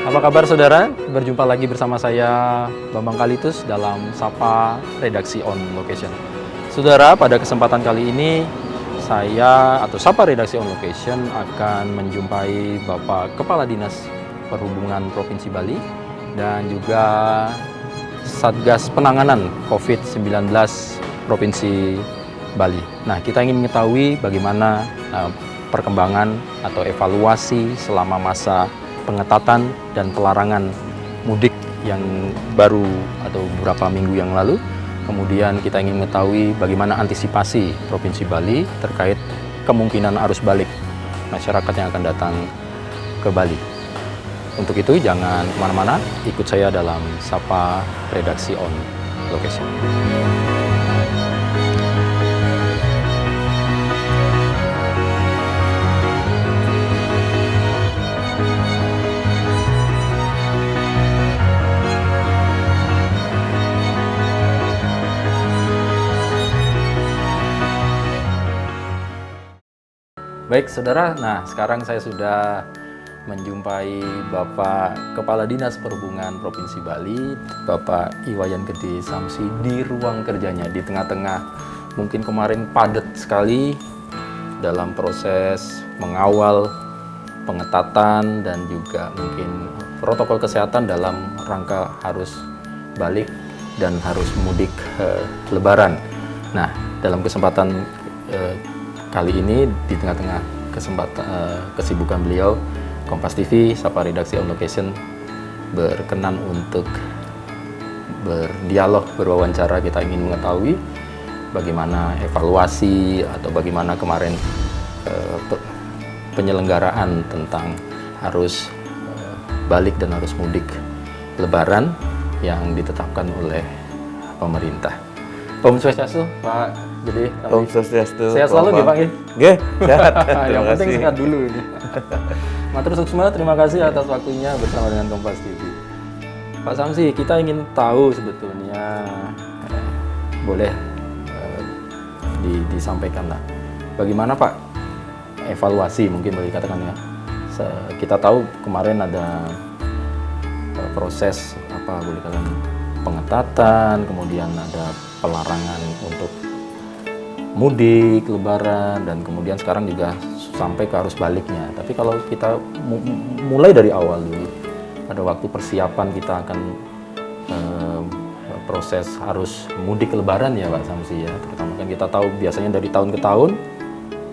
Apa kabar saudara? Berjumpa lagi bersama saya Bambang Kalitus dalam Sapa Redaksi On Location. Saudara, pada kesempatan kali ini saya atau Sapa Redaksi On Location akan menjumpai Bapak Kepala Dinas Perhubungan Provinsi Bali dan juga Satgas Penanganan COVID-19 Provinsi Bali. Nah, kita ingin mengetahui bagaimana perkembangan atau evaluasi selama masa pengetatan dan pelarangan mudik yang baru atau beberapa minggu yang lalu. Kemudian kita ingin mengetahui bagaimana antisipasi Provinsi Bali terkait kemungkinan arus balik masyarakat yang akan datang ke Bali. Untuk itu jangan kemana-mana, ikut saya dalam Sapa Redaksi On Location. Baik saudara, nah sekarang saya sudah menjumpai Bapak Kepala Dinas Perhubungan Provinsi Bali, Bapak Iwayan Gede Samsi di ruang kerjanya di tengah-tengah mungkin kemarin padat sekali dalam proses mengawal pengetatan dan juga mungkin protokol kesehatan dalam rangka harus balik dan harus mudik Lebaran. Nah, dalam kesempatan kali ini di tengah-tengah kesibukan beliau, Kompas TV, Sapa Redaksi On Location berkenan untuk berdialog, berwawancara. Kita ingin mengetahui bagaimana evaluasi atau bagaimana kemarin penyelenggaraan tentang harus balik dan harus mudik Lebaran yang ditetapkan oleh pemerintah. Om Swastiastu, Pak Gede. Om Swastiastu. Sehat selalu, Pak? Nggih, sehat. Yang penting sehat dulu ini. Matur suksma, terima kasih atas waktunya bersama dengan Kompas TV. Pak Samsi, kita ingin tahu sebetulnya, boleh disampaikan lah, bagaimana Pak evaluasi mungkin boleh dikatakan ya. Kita tahu kemarin ada proses apa boleh dikatakan pengetatan, kemudian ada pelarangan untuk mudik Lebaran dan kemudian sekarang juga sampai ke arus baliknya. Tapi kalau kita mulai dari awal dulu, pada waktu persiapan kita akan proses harus mudik Lebaran ya Pak Samsi ya, terutama kan kita tahu biasanya dari tahun ke tahun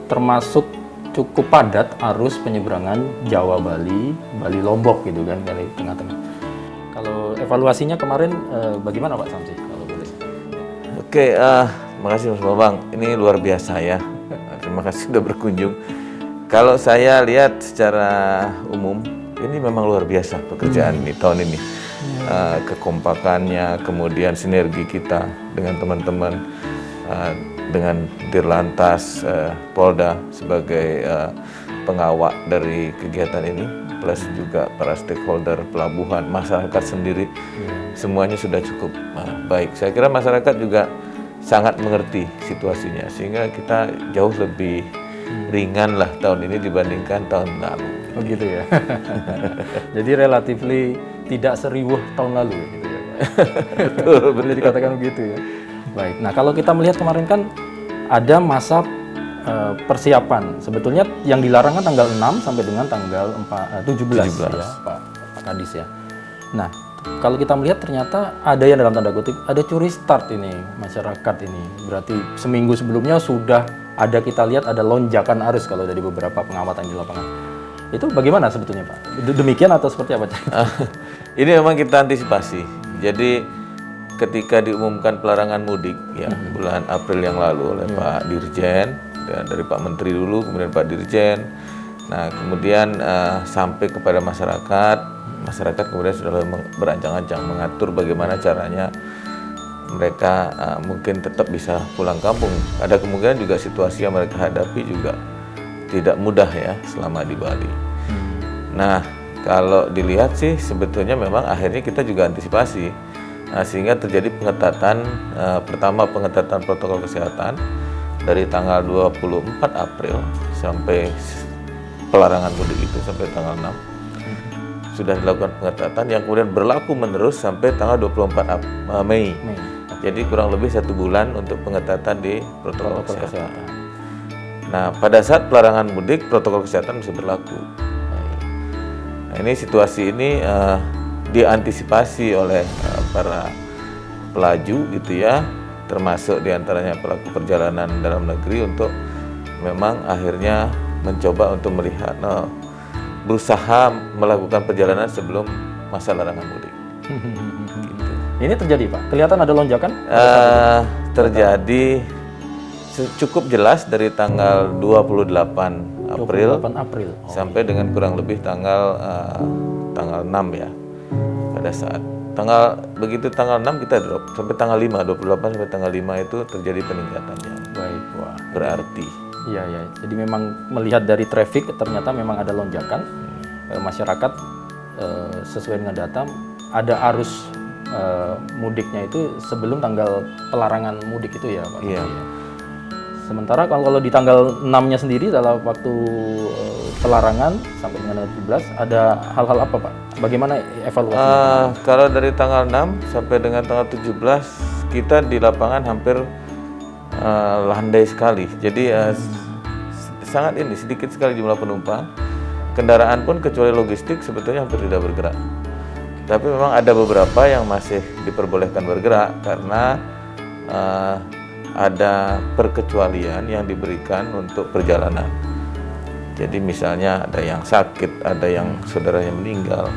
termasuk cukup padat arus penyeberangan Jawa Bali, Bali Lombok gitu kan dari tengah-tengah. Kalau evaluasinya kemarin bagaimana Pak Samsi kalau boleh? Oke, makasih Mas Bambang. Ini luar biasa ya. Terima kasih sudah berkunjung. Kalau saya lihat secara umum, ini memang luar biasa pekerjaan ini tahun ini. Kekompakannya, kemudian sinergi kita dengan teman-teman, dengan Dirlantas, Polda sebagai pengawal dari kegiatan ini, plus juga para stakeholder pelabuhan, masyarakat sendiri, semuanya sudah cukup baik. Saya kira masyarakat juga sangat mengerti situasinya, sehingga kita jauh lebih ringan lah tahun ini dibandingkan tahun lalu. Oh gitu ya. Jadi relatifly tidak seriuh tahun lalu ya, gitu ya Pak. Betul, boleh dikatakan begitu ya. Baik. Nah, kalau kita melihat kemarin kan ada masa persiapan. Sebetulnya yang dilarang kan tanggal 6 sampai dengan tanggal 17 ya, Pak Kadis ya. Nah, kalau kita melihat ternyata ada yang dalam tanda kutip ada curi start ini masyarakat ini. Berarti seminggu sebelumnya sudah ada, kita lihat ada lonjakan arus kalau dari beberapa pengamatan di lapangan. Itu bagaimana sebetulnya Pak? Demikian atau seperti apa? Ini memang kita antisipasi. Jadi ketika diumumkan pelarangan mudik ya bulan April yang lalu oleh Pak Dirjen, dan dari Pak Menteri dulu, kemudian Pak Dirjen. Nah, kemudian sampai kepada masyarakat kemudian sudah berancang-ancang mengatur bagaimana caranya mereka mungkin tetap bisa pulang kampung. Ada kemungkinan juga situasi yang mereka hadapi juga tidak mudah ya selama di Bali. Nah, kalau dilihat sih sebetulnya memang akhirnya kita juga antisipasi. Nah, sehingga terjadi pengetatan, pertama pengetatan protokol kesehatan dari tanggal 24 April sampai pelarangan mudik itu sampai tanggal 6. sudah dilakukan pengetatan yang kemudian berlaku menerus sampai tanggal 24 Mei. Jadi kurang lebih 1 bulan untuk pengetatan di protokol kesehatan. Nah, pada saat pelarangan mudik, protokol kesehatan bisa berlaku. Nah, ini situasi ini diantisipasi oleh para pelaju gitu ya, termasuk diantaranya pelaku perjalanan dalam negeri untuk memang akhirnya mencoba untuk melihat, berusaha melakukan perjalanan sebelum masa larangan mudik. Gitu. Ini terjadi Pak? Kelihatan ada lonjakan? Terjadi cukup jelas dari tanggal 28 April, sampai dengan kurang lebih tanggal 6 ya. Pada saat begitu tanggal 6 kita drop sampai tanggal 5, 28 sampai tanggal 5 itu terjadi peningkatannya. Baik, wah. Berarti. Iya, ya. Jadi memang melihat dari traffic ternyata memang ada lonjakan. Masyarakat sesuai dengan data ada arus mudiknya itu sebelum tanggal pelarangan mudik itu ya Pak? Iya. Sementara kalau di tanggal 6-nya sendiri dalam waktu pelarangan sampai dengan 17 ada hal-hal apa Pak? Bagaimana evaluasinya? Kalau dari tanggal 6 sampai dengan tanggal 17 kita di lapangan hampir landai sekali. Jadi sangat sedikit sekali jumlah penumpang. Kendaraan pun kecuali logistik sebetulnya hampir tidak bergerak. Tapi memang ada beberapa yang masih diperbolehkan bergerak karena ada perkecualian yang diberikan untuk perjalanan. Jadi misalnya ada yang sakit, ada yang saudaranya meninggal,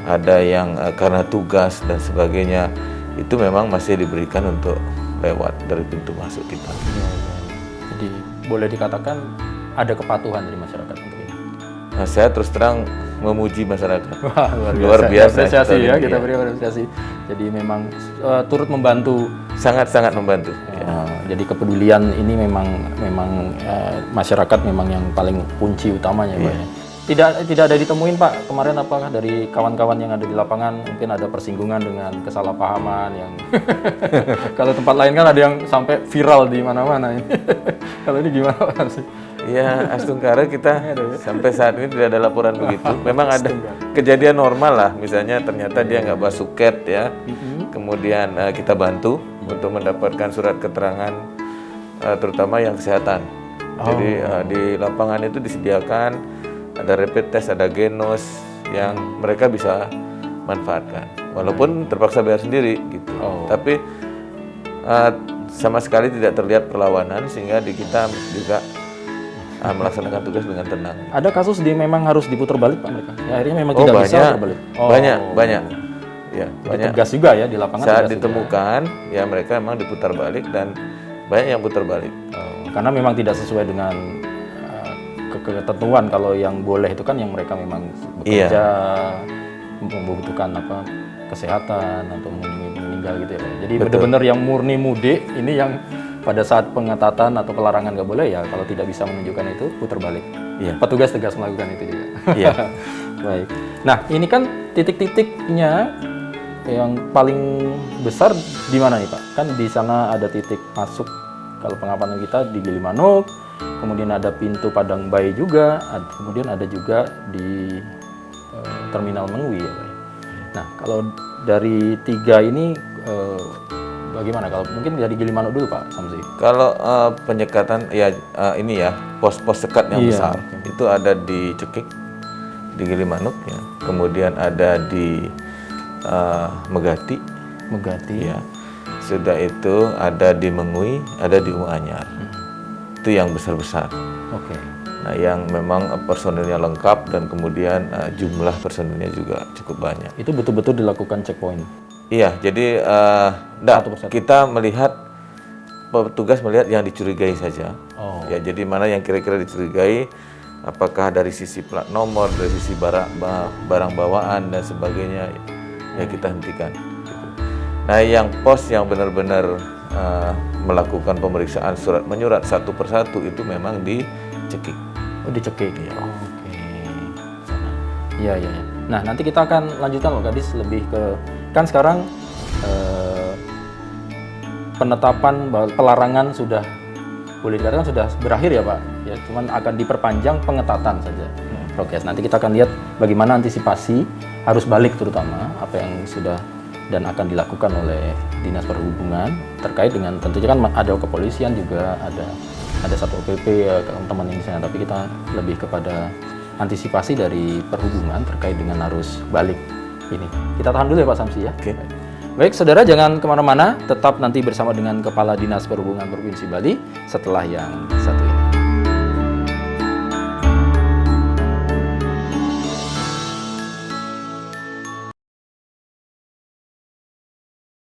ada yang karena tugas dan sebagainya, itu memang masih diberikan untuk lewat dari pintu masuk kita. Jadi boleh dikatakan ada kepatuhan dari masyarakat untuk ini. Nah, saya terus terang memuji masyarakat. Wah, luar biasa. Apresiasi ya, kita beri apresiasi. Jadi memang turut membantu. Sangat-sangat membantu. Jadi kepedulian ini memang masyarakat memang yang paling kunci utamanya Pak. Tidak ada ditemuin Pak kemarin apakah dari kawan-kawan yang ada di lapangan mungkin ada persinggungan dengan kesalahpahaman yang kalau tempat lain kan ada yang sampai viral di mana-mana ini. Kalau ini gimana Pak sih? Ya, Astungkara kita sampai saat ini tidak ada laporan begitu. Memang ada kejadian normal lah, misalnya ternyata dia nggak bawa suket ya, kemudian kita bantu untuk mendapatkan surat keterangan, terutama yang kesehatan. Jadi di lapangan itu disediakan ada rapid test, ada genos yang mereka bisa manfaatkan, walaupun terpaksa bayar sendiri gitu. Tapi sama sekali tidak terlihat perlawanan sehingga di kita juga melaksanakan tugas dengan tenang. Ada kasus memang harus diputar balik Pak mereka? Ya, akhirnya memang tidak bisa putar balik? Banyak. Ya, banyak. Tegas juga ya di lapangan. Saat ditemukan, ya mereka memang diputar balik dan banyak yang putar balik. Karena memang tidak sesuai dengan ketentuan. Kalau yang boleh itu kan yang mereka memang bekerja, membutuhkan kesehatan atau meninggal gitu ya Pak. Jadi benar-benar yang murni mudik ini yang pada saat pengetatan atau pelarangan nggak boleh ya kalau tidak bisa menunjukkan itu putar balik. Petugas tegas melakukan itu juga. Baik. Nah ini kan titik-titiknya yang paling besar di mana nih Pak? Kan di sana ada titik masuk kalau pengamatan kita di Gilimanuk, kemudian ada pintu Padang Bayi juga, kemudian ada juga di Terminal Mengwi ya Pak. Nah kalau dari 3 ini bagaimana? Kalau mungkin dari Gilimanuk dulu Pak Samsi. Kalau penyekatan ini ya pos-pos sekat yang besar itu ada di Cekik, di Gilimanuk ya. Kemudian ada di Megati ya. Sudah itu ada di Mengwi, ada di Anyar. Itu yang besar-besar. Nah yang memang personilnya lengkap dan kemudian jumlah personilnya juga cukup banyak. Itu betul-betul dilakukan checkpoint. Iya, jadi kita melihat, petugas melihat yang dicurigai saja. Ya, jadi mana yang kira-kira dicurigai, apakah dari sisi plat nomor, dari sisi barang bawaan dan sebagainya, ya kita hentikan. Nah, yang pos yang benar-benar melakukan pemeriksaan surat menyurat satu persatu itu memang di Cekik. Di Cekik ya. Iya. Nah, nanti kita akan lanjutkan loh Kadis lebih ke kan sekarang penetapan pelarangan sudah boleh dikatakan sudah berakhir ya Pak ya, cuman akan diperpanjang pengetatan saja prokes. Nanti kita akan lihat bagaimana antisipasi arus balik terutama apa yang sudah dan akan dilakukan oleh Dinas Perhubungan terkait dengan tentunya kan ada kepolisian juga ada Satpol PP ya, teman-teman yang di sana, tapi kita lebih kepada antisipasi dari perhubungan terkait dengan arus balik ini. Kita tahan dulu ya Pak Samsi ya. Oke. Baik, saudara jangan kemana-mana, tetap nanti bersama dengan Kepala Dinas Perhubungan Provinsi Bali setelah yang satu.